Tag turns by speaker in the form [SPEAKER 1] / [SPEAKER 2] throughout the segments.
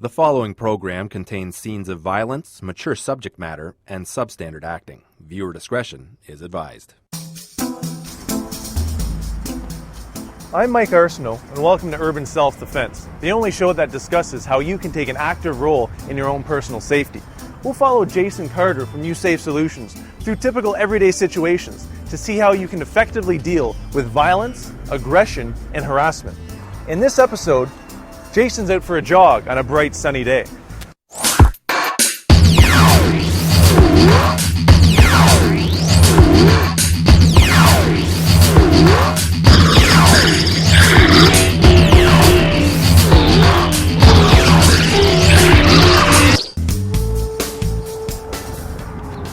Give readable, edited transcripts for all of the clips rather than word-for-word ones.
[SPEAKER 1] The following program contains scenes of violence, mature subject matter, and substandard acting. Viewer discretion is advised.
[SPEAKER 2] I'm Mike Arsenault, and welcome to Urban Self-Defense, the only show that discusses how you can take an active role in your own personal safety. We'll follow Jason Carter from USafe Solutions through typical everyday situations to see how you can effectively deal with violence, aggression, and harassment. In this episode, Jason's out for a jog on a bright sunny day.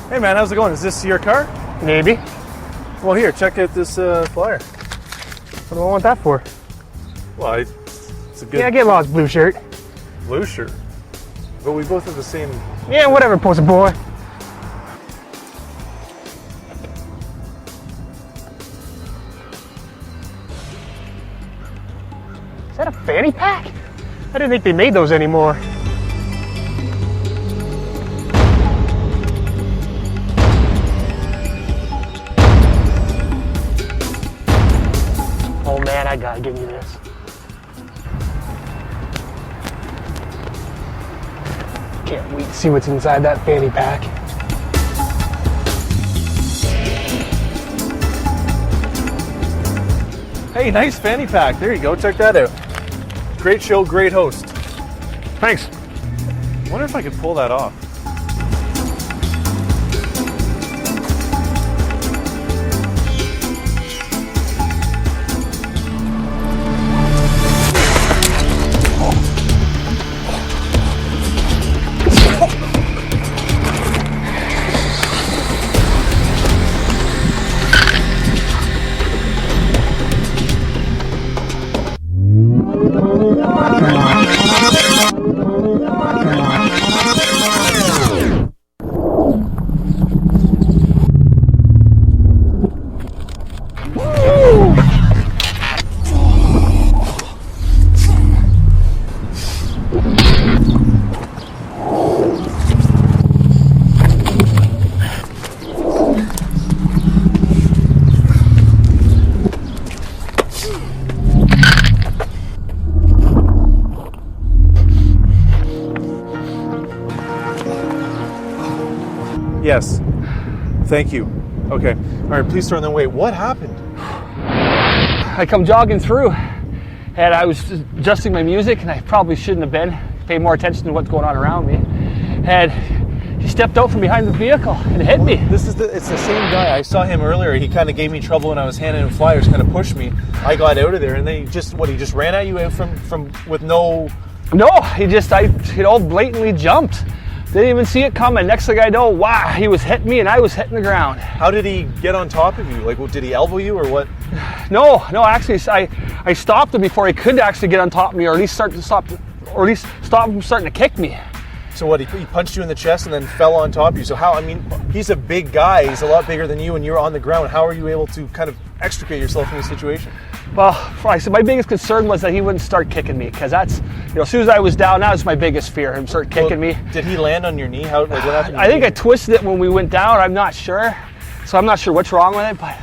[SPEAKER 2] Hey man, how's it going? Is this your car?
[SPEAKER 3] Maybe.
[SPEAKER 2] Well here, check out this flyer.
[SPEAKER 3] What do I want that for?
[SPEAKER 2] Well, it's a good
[SPEAKER 3] Yeah, get lost, blue shirt.
[SPEAKER 2] blue shirt. But we both have the same.
[SPEAKER 3] Yeah, whatever, poster boy. Is that a fanny pack? I didn't think they made those anymore. Oh man, I gotta give you this. Can't wait to see what's inside that fanny pack.
[SPEAKER 2] Hey, nice fanny pack. There you go. Check that out. Great show, great host.
[SPEAKER 3] Thanks.
[SPEAKER 2] I wonder if I could pull that off. Yes. Thank you. Okay. All right, please turn the way. What happened?
[SPEAKER 3] I come jogging through, and I was just adjusting my music, and I probably shouldn't have been. Pay more attention to what's going on around me. And he stepped out from behind the vehicle and hit me.
[SPEAKER 2] It's the same guy. I saw him earlier. He kind of gave me trouble when I was handing him flyers, kind of pushed me. I got out of there, and then he just ran at you out from with no...
[SPEAKER 3] No, blatantly jumped. Didn't even see it coming. Next thing I know, wow, he was hitting me and I was hitting the ground.
[SPEAKER 2] How did he get on top of you? Like, did he elbow you or what?
[SPEAKER 3] No, actually, I stopped him before he could actually get on top of me, or at least stop him from starting to kick me.
[SPEAKER 2] So what, he punched you in the chest and then fell on top of you. So how, I mean, he's a big guy. He's a lot bigger than you and you're on the ground. How are you able to kind of extricate yourself from the situation?
[SPEAKER 3] Well, I said my biggest concern was that he wouldn't start kicking me, because that's, as soon as I was down, that was my biggest fear, him start kicking me.
[SPEAKER 2] Did he land on your knee? What happened?
[SPEAKER 3] I think I twisted it when we went down. I'm not sure. So I'm not sure what's wrong with it, but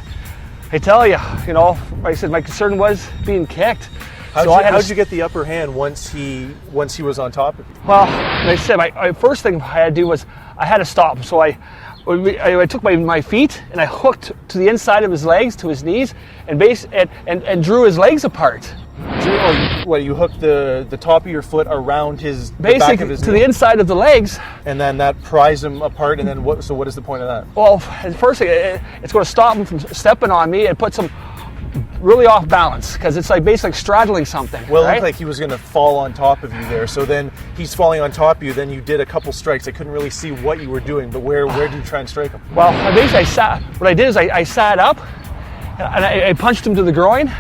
[SPEAKER 3] I tell you, I said my concern was being kicked.
[SPEAKER 2] How'd you get the upper hand once he was on top of you?
[SPEAKER 3] Well, like I said, my first thing I had to do was I had to stop him. So I took my feet and I hooked to the inside of his legs, to his knees, and drew his legs apart.
[SPEAKER 2] You hooked the top of your foot around the back of his
[SPEAKER 3] to
[SPEAKER 2] knee?
[SPEAKER 3] The inside of the legs.
[SPEAKER 2] And then that pries him apart, and then what? So what is the point of that?
[SPEAKER 3] Well, first thing, it's going to stop him from stepping on me and puts him really off balance, because it's like basically straddling something.
[SPEAKER 2] Well, it
[SPEAKER 3] right?
[SPEAKER 2] looked like he was going to fall on top of you there. So then he's falling on top of you. Then you did a couple strikes. I couldn't really see what you were doing, but where did you try and strike him?
[SPEAKER 3] Well, what I did is I sat up and I punched him to the groin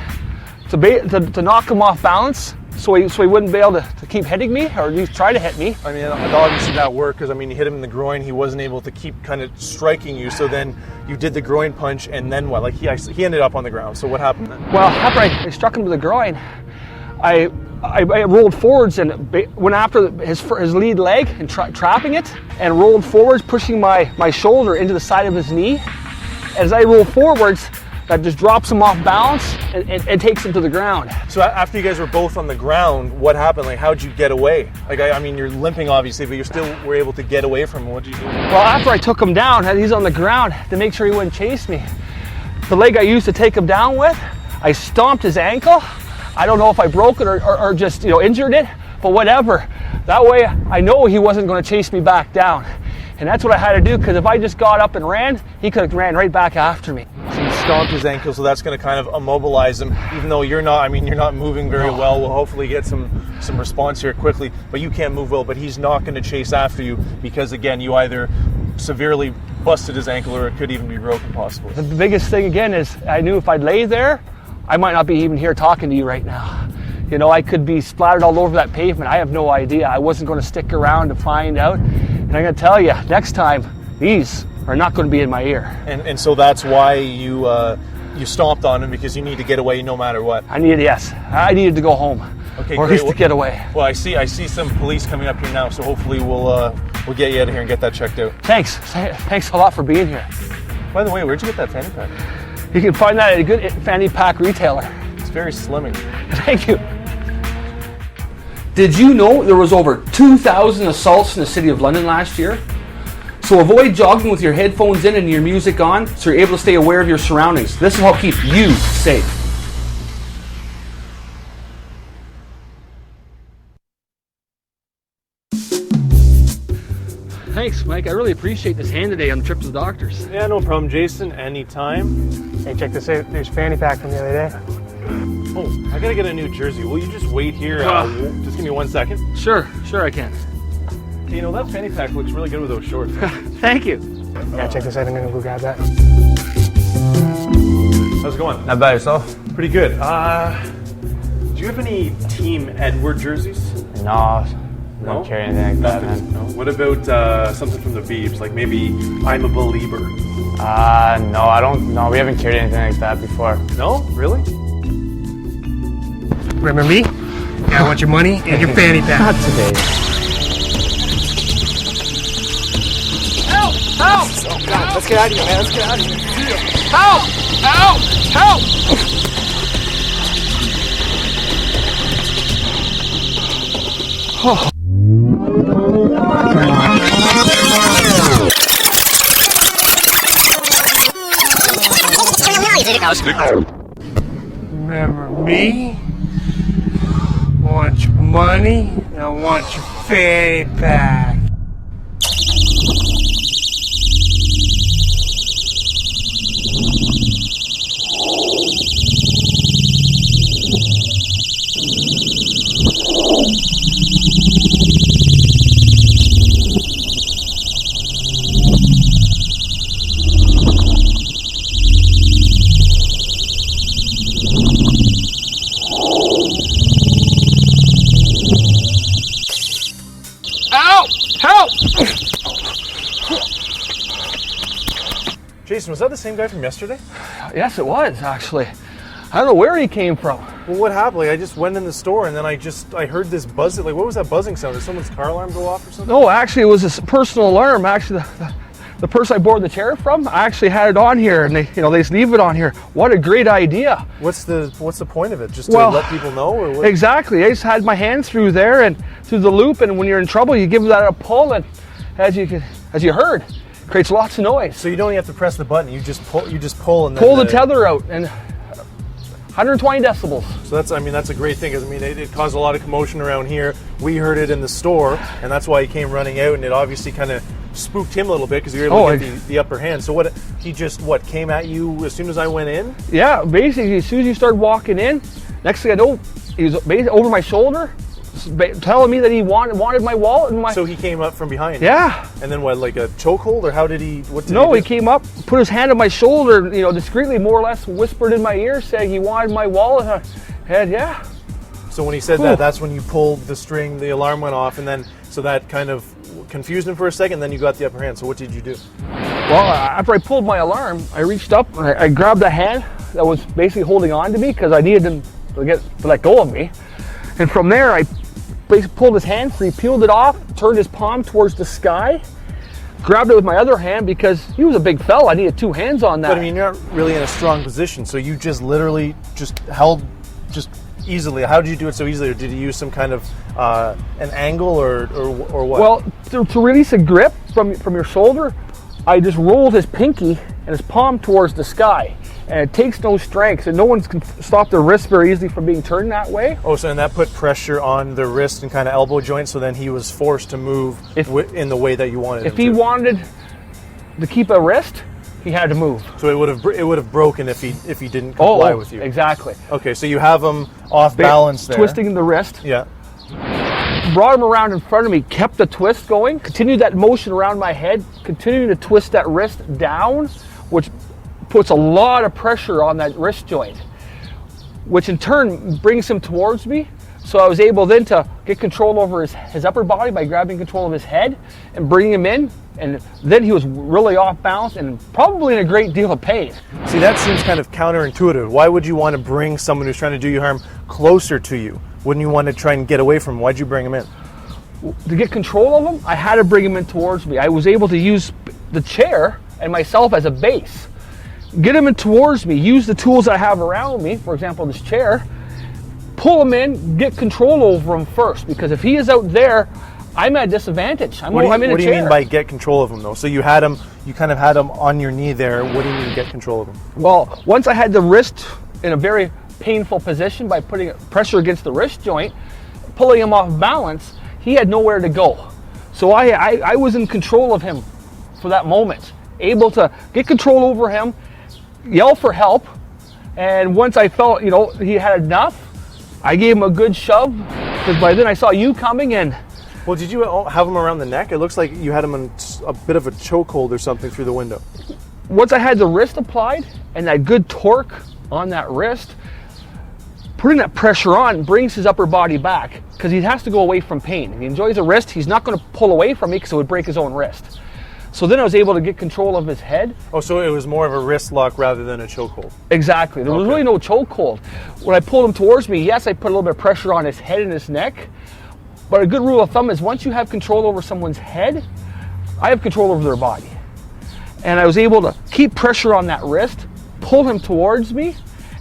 [SPEAKER 3] to knock him off balance. so he wouldn't be able to keep hitting me, or at least try to hit me.
[SPEAKER 2] I mean, obviously that worked, because I mean, you hit him in the groin. He wasn't able to keep kind of striking you. So then you did the groin punch, and then what? Like he ended up on the ground. So what happened then?
[SPEAKER 3] Well, after I struck him to the groin, I rolled forwards and went after his lead leg and trapping it, and rolled forwards, pushing my shoulder into the side of his knee. As I roll forwards, that just drops him off balance and takes him to the ground.
[SPEAKER 2] So after you guys were both on the ground, what happened? Like, how'd you get away? Like, I mean, you're limping obviously, but you still were able to get away from him. What did you do?
[SPEAKER 3] Well, after I took him down, he's on the ground, to make sure he wouldn't chase me. The leg I used to take him down with, I stomped his ankle. I don't know if I broke it or just, injured it, but whatever. That way I know he wasn't going to chase me back down. And that's what I had to do, because if I just got up and ran, he could have ran right back after me.
[SPEAKER 2] So you stomped his ankle, so that's going to kind of immobilize him, even though you're not moving very well. We'll hopefully get some response here quickly, but you can't move well, but he's not going to chase after you because, again, you either severely busted his ankle or it could even be broken possibly.
[SPEAKER 3] The biggest thing, again, is I knew if I'd lay there, I might not be even here talking to you right now. I could be splattered all over that pavement. I have no idea. I wasn't going to stick around to find out. And I'm going to tell you, next time, these are not going to be in my ear.
[SPEAKER 2] And so that's why you stomped on him, because you need to get away no matter what.
[SPEAKER 3] I needed to go home.
[SPEAKER 2] Okay,
[SPEAKER 3] or at least to get away.
[SPEAKER 2] Well, I see some police coming up here now, so hopefully we'll get you out of here and get that checked out.
[SPEAKER 3] Thanks a lot for being here.
[SPEAKER 2] By the way, where'd you get that fanny pack?
[SPEAKER 3] You can find that at a good fanny pack retailer.
[SPEAKER 2] It's very slimming.
[SPEAKER 3] Thank you. Did you know there was over 2,000 assaults in the City of London last year? So avoid jogging with your headphones in and your music on, so you're able to stay aware of your surroundings. This will help keep you safe. Thanks, Mike. I really appreciate this hand today on the trip to the doctors.
[SPEAKER 2] Yeah, no problem, Jason. Anytime.
[SPEAKER 4] Hey, check this out. There's fanny pack from the other day.
[SPEAKER 2] Oh, I gotta get a new jersey. Will you just wait here? Just give me 1 second.
[SPEAKER 3] Sure I can.
[SPEAKER 2] That fanny pack looks really good with those shorts.
[SPEAKER 3] Thank you.
[SPEAKER 4] Yeah, check this out. I'm gonna go grab that.
[SPEAKER 2] How's it going?
[SPEAKER 5] Not bad, yourself?
[SPEAKER 2] Pretty good. Do you have any Team Edward jerseys?
[SPEAKER 5] No,
[SPEAKER 2] No?
[SPEAKER 5] don't carry anything like that, man.
[SPEAKER 2] No. What about something from the Beebs? Like maybe I'm a Belieber?
[SPEAKER 5] No, I don't. No, we haven't carried anything like that before.
[SPEAKER 2] No? Really?
[SPEAKER 4] Remember me? Yeah, I want your money and your fanny pack.
[SPEAKER 5] Not today.
[SPEAKER 4] Help! Oh God, let's get out of here, man. Let's get out of here.
[SPEAKER 3] Help!
[SPEAKER 4] Remember me? Want your money? I want your fanny pack.
[SPEAKER 2] Jason, was that the same guy from yesterday?
[SPEAKER 3] Yes, it was, actually. I don't know where he came from.
[SPEAKER 2] Well, what happened? Like, I just went in the store and then I heard this buzzing. Like, what was that buzzing sound? Did someone's car alarm go off or something?
[SPEAKER 3] No, actually, it was a personal alarm. Actually, the person I borrowed the chair from, I actually had it on here, and they just leave it on here. What a great idea!
[SPEAKER 2] What's the point of it? Just to let people know, or what?
[SPEAKER 3] Exactly. I just had my hand through there and through the loop, and when you're in trouble, you give that a pull, and as you heard, creates lots of noise.
[SPEAKER 2] So you don't have to press the button. You just pull. And then
[SPEAKER 3] Pull the tether out, and 120 decibels.
[SPEAKER 2] So that's a great thing, because it caused a lot of commotion around here. We heard it in the store, and that's why he came running out, and it obviously kind of spooked him a little bit because you were able to get the upper hand. So he just came at you as soon as I went in?
[SPEAKER 3] Yeah, basically as soon as you started walking in, next thing I know, he was basically over my shoulder, telling me that he wanted my wallet and my.
[SPEAKER 2] So he came up from behind.
[SPEAKER 3] Yeah.
[SPEAKER 2] And then what, like a chokehold, or how did he?
[SPEAKER 3] He came up, put his hand on my shoulder, discreetly, more or less, whispered in my ear, saying he wanted my wallet. And yeah.
[SPEAKER 2] So when he said that, that's when you pulled the string, the alarm went off, and then so that kind of confused him for a second. Then you got the upper hand. So what did you do?
[SPEAKER 3] Well, after I pulled my alarm, I reached up and I grabbed the hand that was basically holding on to me because I needed him to let go of me. And from there, I basically pulled his hand free, peeled it off, turned his palm towards the sky, grabbed it with my other hand because he was a big fella. I needed 2 hands on that.
[SPEAKER 2] But I mean, you're not really in a strong position, so you just literally just held just easily. How did you do it so easily? Or did you use some kind of an angle or what?
[SPEAKER 3] Well, to release a grip from your shoulder, I just rolled his pinky and his palm towards the sky. And it takes no strength, and no one can stop their wrist very easily from being turned that way.
[SPEAKER 2] Oh, so and that put pressure on the wrist and kind of elbow joint, so then he was forced to move in the way that you wanted him to.
[SPEAKER 3] If he wanted to keep a wrist, he had to move.
[SPEAKER 2] So it would have broken if he didn't comply with you.
[SPEAKER 3] Exactly.
[SPEAKER 2] Okay, so you have him off balance there.
[SPEAKER 3] Twisting the wrist.
[SPEAKER 2] Yeah.
[SPEAKER 3] Brought him around in front of me, kept the twist going, continued that motion around my head, continuing to twist that wrist down, which puts a lot of pressure on that wrist joint, which in turn brings him towards me. So I was able then to get control over his upper body by grabbing control of his head and bringing him in. And then he was really off balance and probably in a great deal of pain.
[SPEAKER 2] See, that seems kind of counterintuitive. Why would you want to bring someone who's trying to do you harm closer to you? Wouldn't you want to try and get away from him? Why'd you bring him in?
[SPEAKER 3] To get control of him, I had to bring him in towards me. I was able to use the chair and myself as a base. Get him in towards me, use the tools I have around me, for example, this chair, pull him in, get control over him first, because if he is out there, I'm at a disadvantage. I'm in a chair.
[SPEAKER 2] What do you mean by get control of him, though? So you kind of had him on your knee there. What do you mean get control of him?
[SPEAKER 3] Well, once I had the wrist in a very painful position by putting pressure against the wrist joint, pulling him off balance, he had nowhere to go. So I was in control of him for that moment, able to get control over him, yell for help, and once I felt, he had enough, I gave him a good shove, because by then I saw you coming in.
[SPEAKER 2] Well, did you have him around the neck? It looks like you had him in a bit of a chokehold or something through the window.
[SPEAKER 3] Once I had the wrist applied and that good torque on that wrist, putting that pressure on brings his upper body back, because he has to go away from pain. If he enjoys the wrist, he's not going to pull away from me because it would break his own wrist. So then I was able to get control of his head.
[SPEAKER 2] Oh, so it was more of a wrist lock rather than a chokehold.
[SPEAKER 3] Exactly. There was really no chokehold. When I pulled him towards me, yes, I put a little bit of pressure on his head and his neck. But a good rule of thumb is once you have control over someone's head, I have control over their body. And I was able to keep pressure on that wrist, pull him towards me,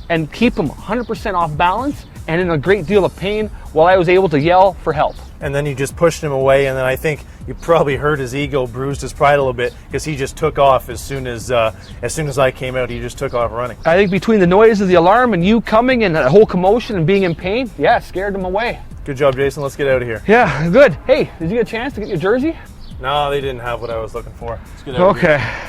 [SPEAKER 3] and keep him 100% off balance and in a great deal of pain while I was able to yell for help.
[SPEAKER 2] And then you just pushed him away, and then I think you probably hurt his ego, bruised his pride a little bit, because he just took off as soon as I came out. He just took off running.
[SPEAKER 3] I think between the noise of the alarm and you coming and that whole commotion and being in pain, yeah, scared him away.
[SPEAKER 2] Good job, Jason. Let's get out of here.
[SPEAKER 3] Yeah, good. Hey, did you get a chance to get your jersey?
[SPEAKER 2] No, they didn't have what I was looking for. Let's get out of here.
[SPEAKER 3] Okay.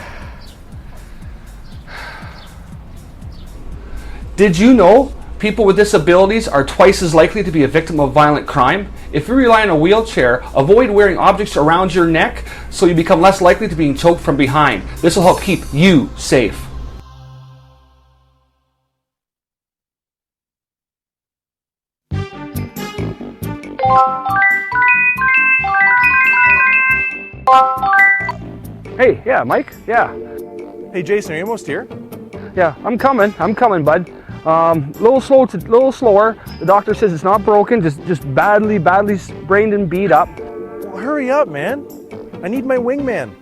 [SPEAKER 3] Did you know people with disabilities are twice as likely to be a victim of violent crime? If you rely on a wheelchair, avoid wearing objects around your neck so you become less likely to being choked from behind. This will help keep you safe. Hey, yeah, Mike? Yeah.
[SPEAKER 2] Hey, Jason, are you almost here?
[SPEAKER 3] Yeah, I'm coming, bud. Little slower. The doctor says it's not broken, just badly sprained and beat up.
[SPEAKER 2] Well, hurry up, man. I need my wingman.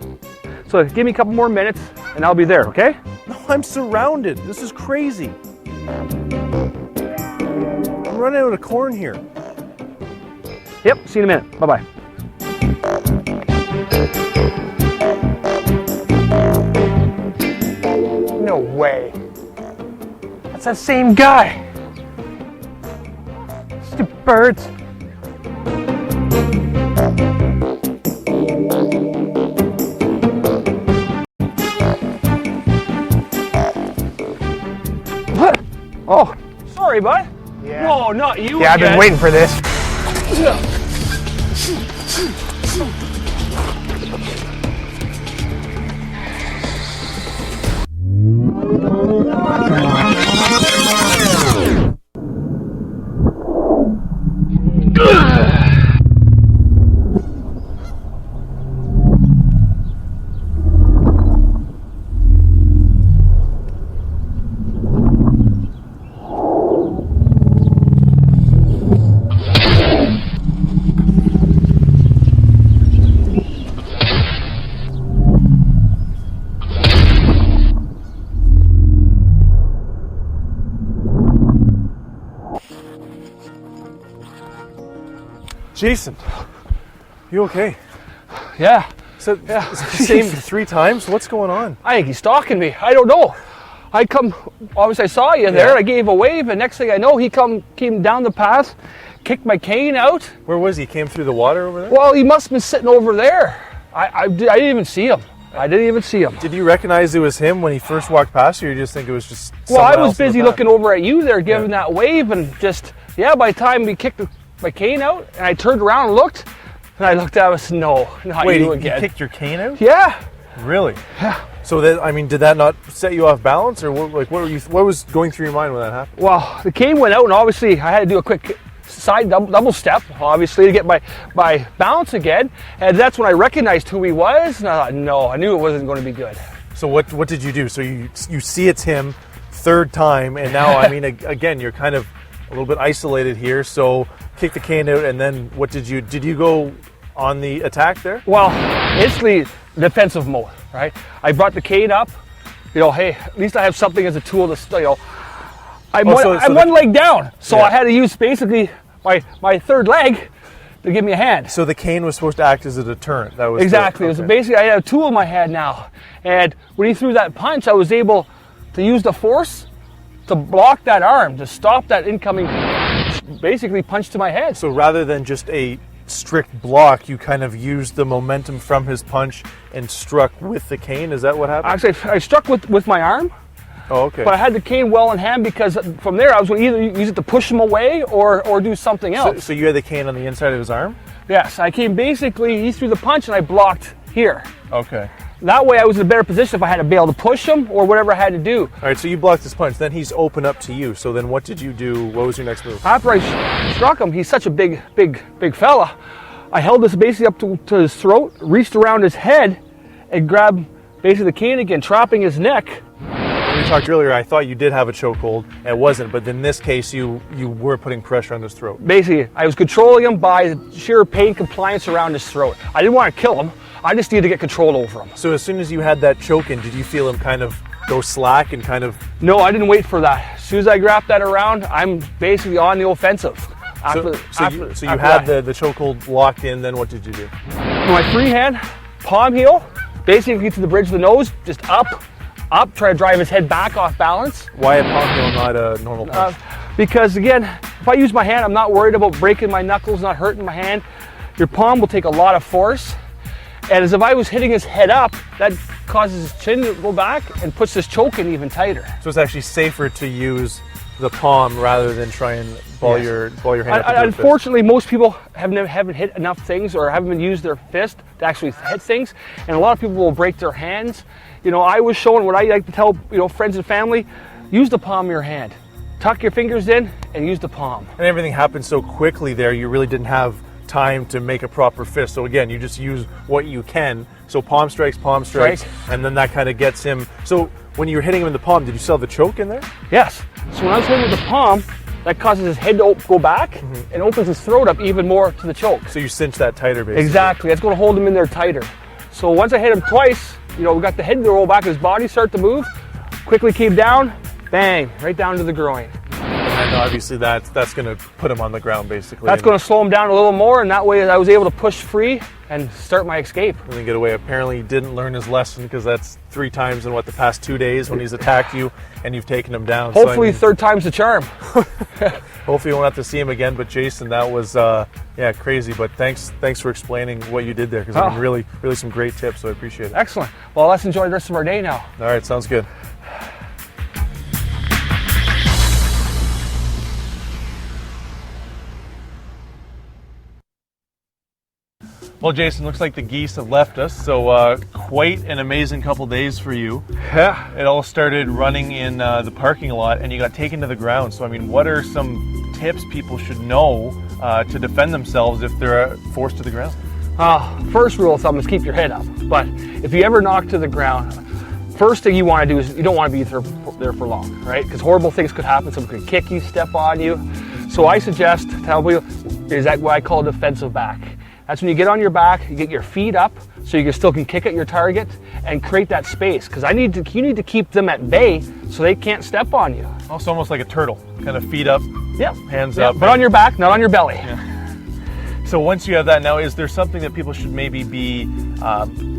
[SPEAKER 3] So give me a couple more minutes and I'll be there, okay?
[SPEAKER 2] No, I'm surrounded. This is crazy. I'm running out of corn here.
[SPEAKER 3] Yep, see you in a minute. Bye-bye.
[SPEAKER 4] No way. That's that same guy. Stupid birds.
[SPEAKER 3] What? Oh, sorry, bud.
[SPEAKER 4] Yeah.
[SPEAKER 3] No, not you.
[SPEAKER 4] Yeah, I've been waiting for this.
[SPEAKER 2] Jason, you okay?
[SPEAKER 3] Yeah.
[SPEAKER 2] So, same 3 times? What's going on?
[SPEAKER 3] I think he's stalking me. I don't know. Obviously I saw you there, I gave a wave, and next thing I know, he came down the path, kicked my cane out.
[SPEAKER 2] Where was he? Came through the water over there?
[SPEAKER 3] Well, he must have been sitting over there. I didn't even see him.
[SPEAKER 2] Did you recognize it was him when he first walked past you, or you just think it was just
[SPEAKER 3] Well, I
[SPEAKER 2] someone
[SPEAKER 3] was
[SPEAKER 2] else in the
[SPEAKER 3] busy
[SPEAKER 2] path?
[SPEAKER 3] looking over at you there, giving that wave, and by the time we kicked my cane out, and I turned around and looked, I was, no, not
[SPEAKER 2] Wait,
[SPEAKER 3] you
[SPEAKER 2] he
[SPEAKER 3] again.
[SPEAKER 2] kicked your cane out?
[SPEAKER 3] Yeah.
[SPEAKER 2] Really?
[SPEAKER 3] Yeah.
[SPEAKER 2] So did that not set you off balance, or what was going through your mind when that happened?
[SPEAKER 3] Well, the cane went out, and obviously I had to do a quick side double step, obviously, to get my balance again. And that's when I recognized who he was, and I thought, no, I knew it wasn't going to be good.
[SPEAKER 2] So what did you do? So you see it's him, 3rd time, and now, I mean, again, you're kind of a little bit isolated here, so kick the cane out, and then what did you go on the attack there?
[SPEAKER 3] Well, instantly defensive mode, right? I brought the cane up, hey, at least I have something as a tool to, I'm one leg down, so I had to use basically my 3rd leg to give me a hand.
[SPEAKER 2] So the cane was supposed to act as a deterrent. That was
[SPEAKER 3] exactly. It was basically, I had a tool in my hand now, and when he threw that punch, I was able to use the force to block that arm, to stop that incoming, basically punch to my head.
[SPEAKER 2] So rather than just a strict block, you kind of used the momentum from his punch and struck with the cane. Is that what happened?
[SPEAKER 3] Actually, I struck with my arm.
[SPEAKER 2] Oh, okay.
[SPEAKER 3] But I had the cane well in hand, because from there I was going to either use it to push him away or do something else.
[SPEAKER 2] So you had the cane on the inside of his arm?
[SPEAKER 3] Yes, I came basically, he threw the punch and I blocked here.
[SPEAKER 2] Okay.
[SPEAKER 3] That way I was in a better position if I had to be able to push him or whatever I had to do.
[SPEAKER 2] All right, so you blocked his punch. Then he's open up to you. So then what did you do? What was your next move?
[SPEAKER 3] After I struck him, he's such a big fella, I held this basically up to his throat, reached around his head, and grabbed basically the cane again, trapping his neck.
[SPEAKER 2] When we talked earlier, I thought you did have a chokehold. It wasn't, but in this case, you were putting pressure on his throat.
[SPEAKER 3] Basically, I was controlling him by sheer pain compliance around his throat. I didn't want to kill him. I just needed to get control over him.
[SPEAKER 2] So as soon as you had that choke in, did you feel him kind of go slack and kind of...
[SPEAKER 3] No, I didn't wait for that. As soon as I wrapped that around, I'm basically on the offensive.
[SPEAKER 2] So you had the chokehold locked in, then what did you do?
[SPEAKER 3] My free hand, palm heel, basically to the bridge of the nose, just up, try to drive his head back off balance.
[SPEAKER 2] Why a palm heel, not a normal punch?
[SPEAKER 3] Because again, if I use my hand, I'm not worried about breaking my knuckles, not hurting my hand. Your palm will take a lot of force. And as if I was hitting his head up, that causes his chin to go back and puts this choke in even tighter.
[SPEAKER 2] So it's actually safer to use the palm rather than try and ball your hand up into a fist.
[SPEAKER 3] Unfortunately, most people haven't hit enough things or haven't used their fist to actually hit things, and a lot of people will break their hands. I was showing what I like to tell friends and family: use the palm of your hand, tuck your fingers in, and use the palm.
[SPEAKER 2] And everything happened so quickly there, you really didn't have time to make a proper fist. So again, you just use what you can. So palm strikes, and then that kind of gets him. So when you were hitting him in the palm, did you still have the choke in there?
[SPEAKER 3] Yes. So when I was hitting with the palm, that causes his head to go back and opens his throat up even more to the choke.
[SPEAKER 2] So you cinch that tighter, basically.
[SPEAKER 3] Exactly. That's going to hold him in there tighter. So once I hit him twice, we got the head to roll back, his body start to move, quickly came down, bang, right down to the groin.
[SPEAKER 2] And obviously that's going to put him on the ground, basically.
[SPEAKER 3] That's going to slow him down a little more, and that way I was able to push free and start my escape.
[SPEAKER 2] And then get away. Apparently he didn't learn his lesson, because that's 3 times in the past 2 days when he's attacked you and you've taken him down.
[SPEAKER 3] Hopefully 3rd time's the charm.
[SPEAKER 2] Hopefully you won't have to see him again. But Jason, that was crazy. But thanks for explaining what you did there, because really some great tips. So I appreciate it.
[SPEAKER 3] Excellent. Well, let's enjoy the rest of our day now.
[SPEAKER 2] All right, sounds good. Well, Jason, looks like the geese have left us, so quite an amazing couple days for you.
[SPEAKER 3] Yeah.
[SPEAKER 2] It all started running in the parking lot, and you got taken to the ground. So, I mean, what are some tips people should know to defend themselves if they're forced to the ground?
[SPEAKER 3] First rule of thumb is keep your head up. But if you ever knock to the ground, first thing you want to do is you don't want to be there for long, right? Because horrible things could happen. Someone could kick you, step on you. So I suggest to tell people is that what I call defensive back. That's when you get on your back, you get your feet up, so you still can kick at your target and create that space. Because you need to keep them at bay so they can't step on you.
[SPEAKER 2] Also, almost like a turtle, kind of feet up,
[SPEAKER 3] Yep.
[SPEAKER 2] hands up.
[SPEAKER 3] But on your back, not on your belly.
[SPEAKER 2] So once you have that, now is there something that people should maybe be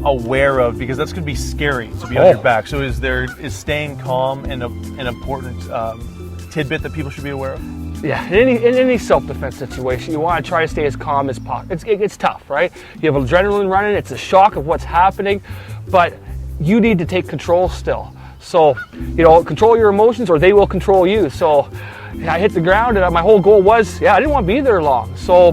[SPEAKER 2] aware of, because that's going to be scary to be on your back? So is staying calm an important tidbit that people should be aware of?
[SPEAKER 3] Yeah, in any self-defense situation, you want to try to stay as calm as possible. It's tough, right? You have adrenaline running, it's a shock of what's happening, but you need to take control still. So, control your emotions or they will control you. So I hit the ground and my whole goal was, I didn't want to be there long. So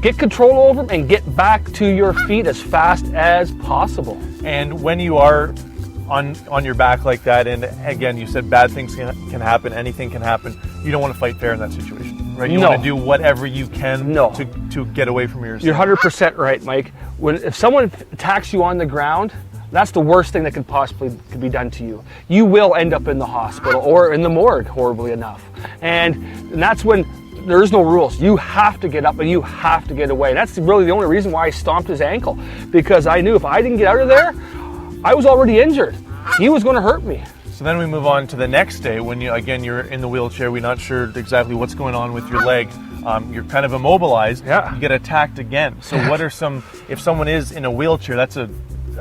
[SPEAKER 3] get control over them and get back to your feet as fast as possible.
[SPEAKER 2] And when you are on your back like that, and again, you said bad things can happen, anything can happen, you don't want to fight fair in that situation, right? You want to do whatever you can to get away from yourself.
[SPEAKER 3] You're 100% right, Mike. If someone attacks you on the ground, that's the worst thing that could possibly be done to you. You will end up in the hospital or in the morgue, horribly enough. And that's when there's no rules. You have to get up and you have to get away. That's really the only reason why I stomped his ankle, because I knew if I didn't get out of there, I was already injured. He was going to hurt me.
[SPEAKER 2] So then we move on to the next day when you're in the wheelchair. We're not sure exactly what's going on with your leg. You're kind of immobilized.
[SPEAKER 3] Yeah.
[SPEAKER 2] You get attacked again. So what are if someone is in a wheelchair, that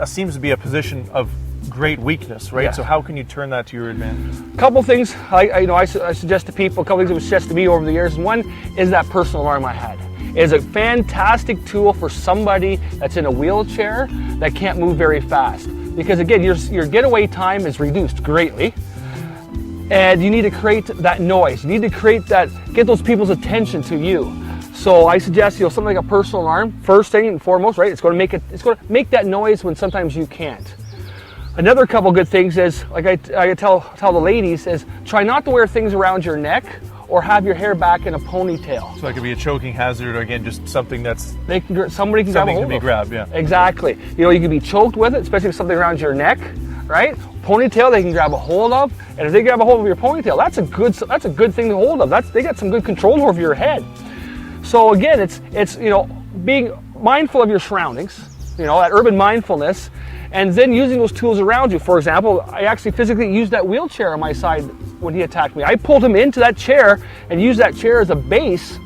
[SPEAKER 2] seems to be a position of great weakness, right?
[SPEAKER 3] Yeah.
[SPEAKER 2] So how can you turn that to your advantage?
[SPEAKER 3] A couple things I suggest to people, a couple things that was suggested to me over the years. One is that personal alarm I had. It is a fantastic tool for somebody that's in a wheelchair that can't move very fast. Because again, your getaway time is reduced greatly. And you need to create that noise. You need to get those people's attention to you. So I suggest, something like a personal alarm, first thing and foremost, right? It's going to make that noise when sometimes you can't. Another couple good things is, like I tell the ladies, is try not to wear things around your neck or have your hair back in a ponytail.
[SPEAKER 2] So that could be a choking hazard, or again, just something that's
[SPEAKER 3] somebody can grab a hold of.
[SPEAKER 2] Something can be grabbed, yeah.
[SPEAKER 3] Exactly. You can be choked with it, especially with something around your neck, right? Ponytail they can grab a hold of, and if they grab a hold of your ponytail, that's a good thing to hold of. They got some good control over your head. So again, it's being mindful of your surroundings, that urban mindfulness, and then using those tools around you. For example, I actually physically used that wheelchair on my side when he attacked me. I pulled him into that chair and used that chair as a base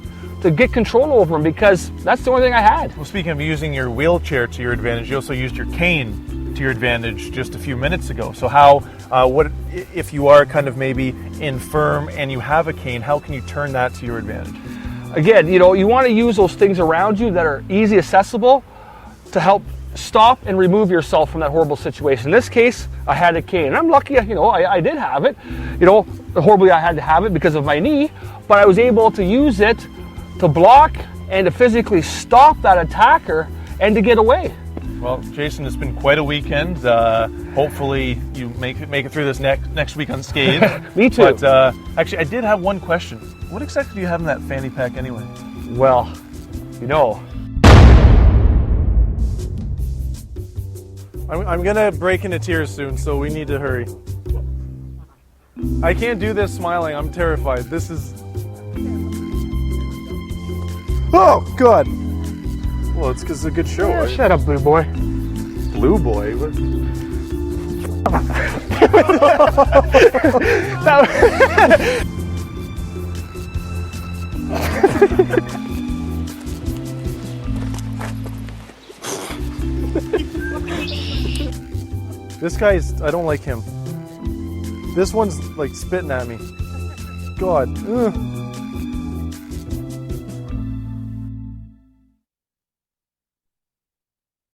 [SPEAKER 3] to get control over him, because that's the only thing I had.
[SPEAKER 2] Well, speaking of using your wheelchair to your advantage, you also used your cane to your advantage just a few minutes ago. So what if you are kind of maybe infirm and you have a cane, how can you turn that to your advantage?
[SPEAKER 3] Again, you want to use those things around you that are easy accessible to help stop and remove yourself from that horrible situation. In this case, I had a cane. And I'm lucky, I did have it. Horribly I had to have it because of my knee, but I was able to use it to block and to physically stop that attacker and to get away.
[SPEAKER 2] Well, Jason, it's been quite a weekend. Hopefully you make it through this next week unscathed.
[SPEAKER 3] Me too.
[SPEAKER 2] But actually, I did have one question. What exactly do you have in that fanny pack anyway?
[SPEAKER 3] Well,
[SPEAKER 2] I'm gonna break into tears soon, so we need to hurry. I can't do this smiling. I'm terrified. This is... Oh, God! Well, it's because it's a good show, right?
[SPEAKER 3] Shut up, Blue Boy.
[SPEAKER 2] Blue Boy? This guy's... I don't like him. This one's like spitting at me. God. Ugh.